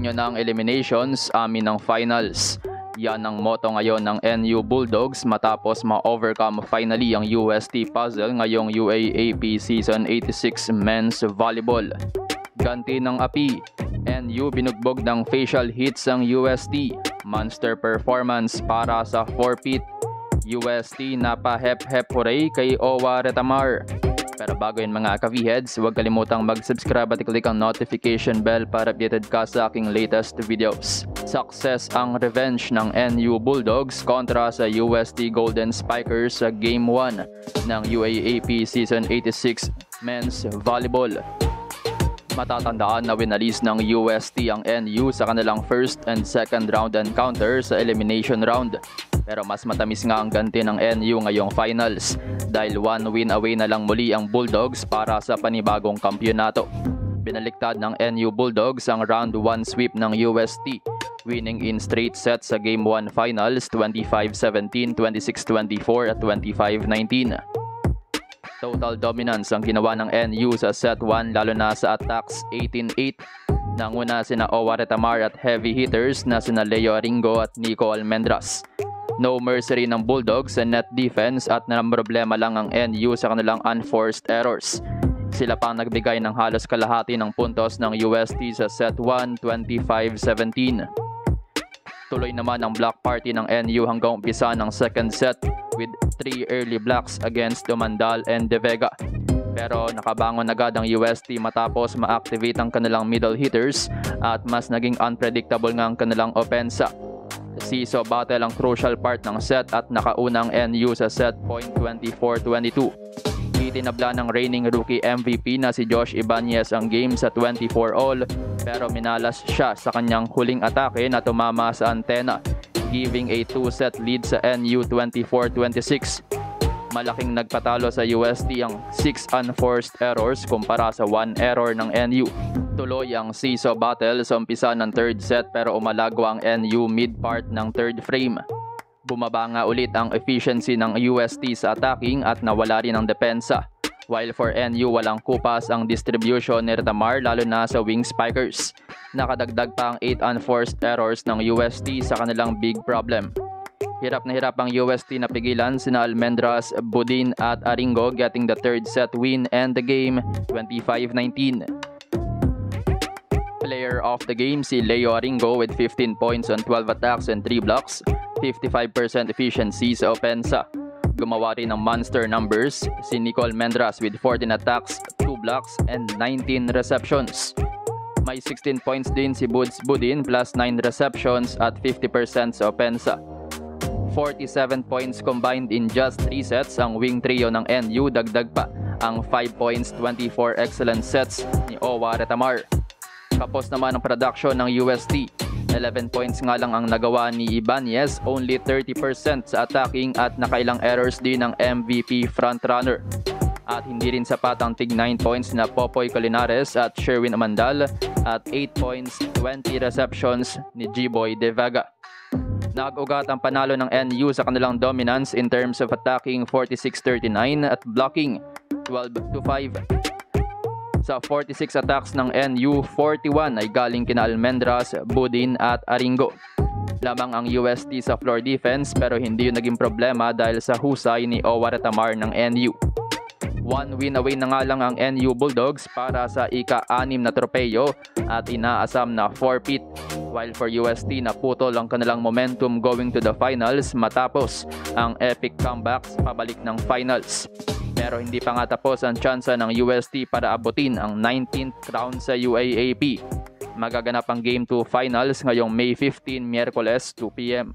nyo ng eliminations, amin ng finals. Yan ang motto ngayon ng NU Bulldogs matapos ma-overcome finally ang UST puzzle ngayong UAAP Season 86 Men's Volleyball. Ganti ng api, NU binugbog ng facial hits ang UST. Monster performance para sa 4-peat. UST napahep-hep hooray kay Owa Retamar. Pero bago yun mga ka-V-Heads, huwag kalimutang mag-subscribe at i-click ang notification bell para updated ka sa aking latest videos. Success ang revenge ng NU Bulldogs kontra sa UST Golden Spikers sa Game 1 ng UAAP Season 86 Men's Volleyball. Matatandaan na winalis ng UST ang NU sa kanilang first and second round encounter sa elimination round. Pero mas matamis nga ang ganti ng NU ngayong finals dahil 1 win away na lang muli ang Bulldogs para sa panibagong kampyonato. Binaliktad ng NU Bulldogs ang round 1 sweep ng UST, winning in straight sets sa Game 1 finals 25-17, 26-24 at 25-19. Total dominance ang ginawa ng NU sa set 1 lalo na sa attacks 18-8. Nanguna sina Owa Retamar at heavy hitters na sina Leo Aringo at Nico Almendras. No mercy rin ng Bulldogs sa net defense at namroblema lang ang NU sa kanilang unforced errors. Sila pang nagbigay ng halos kalahati ng puntos ng UST sa set 1, 25-17. Tuloy naman ang block party ng NU hanggang umpisa ng second set with 3 early blocks against Dumandal and De Vega. Pero nakabangon agad ang UST matapos ma-activate ang kanilang middle hitters at mas naging unpredictable nga ang kanilang opensa. Siso battle ang crucial part ng set at nakaunang NU sa set point 24-22. Itinabla ng reigning rookie MVP na si Josh Ibanez ang game sa 24-all pero minalas siya sa kanyang huling atake na tumama sa antena, giving a 2-set lead sa NU 24-26. Malaking nagpatalo sa UST ang 6 unforced errors kumpara sa 1 error ng NU. Tuloy ang Siso battle sa umpisa ng third set pero umalagwa ang NU mid-part ng third frame. Bumaba nga ulit ang efficiency ng UST sa attacking at nawala rin ang depensa. While for NU walang kupas ang distribution ni Retamar lalo na sa wing spikers. Nakadagdag pa ang 8 unforced errors ng UST sa kanilang big problem. Hirap na hirap ang UST na pigilan sina Almendras, Budin at Aringo getting the third set win and the game 25-19. Player of the game si Leo Aringo with 15 points on 12 attacks and 3 blocks, 55% efficiency sa opensa. Gumawa rin ng monster numbers si Nicole Mendras with 14 attacks, 2 blocks and 19 receptions. May 16 points din si Buds Budin plus 9 receptions at 50% sa opensa. 47 points combined in just 3 sets ang wing trio ng NU, dagdag pa ang 5 points 24 excellent sets ni Owa Retamar. Kapos naman ang production ng UST. 11 points nga lang ang nagawa ni Ibanez, only 30% sa attacking at nakailang errors din ng MVP frontrunner. At hindi rin sapat ang tig 9 points na Popoy Colinares at Sherwin Amandal at 8 points, 20 receptions ni G-Boy De Vega. Nag-ugat ang panalo ng NU sa kanilang dominance in terms of attacking 46-39 at blocking 12-5. Sa 46 attacks ng NU, 41 ay galing kina Almendras, Budin at Aringo. Lamang ang UST sa floor defense pero hindi yun naging problema dahil sa husay ni Owa Retamar ng NU. 1 win away na nga lang ang NU Bulldogs para sa ika-6 na tropeyo at inaasam na 4-peat. While for UST naputol ang kanilang momentum going to the finals matapos ang epic comebacks pabalik ng finals. Pero hindi pa nga tapos ang tsansa ng UST para abutin ang 19th round sa UAAP. Magaganap ang Game 2 finals ngayong May 15, Miyerkules, 2 p.m.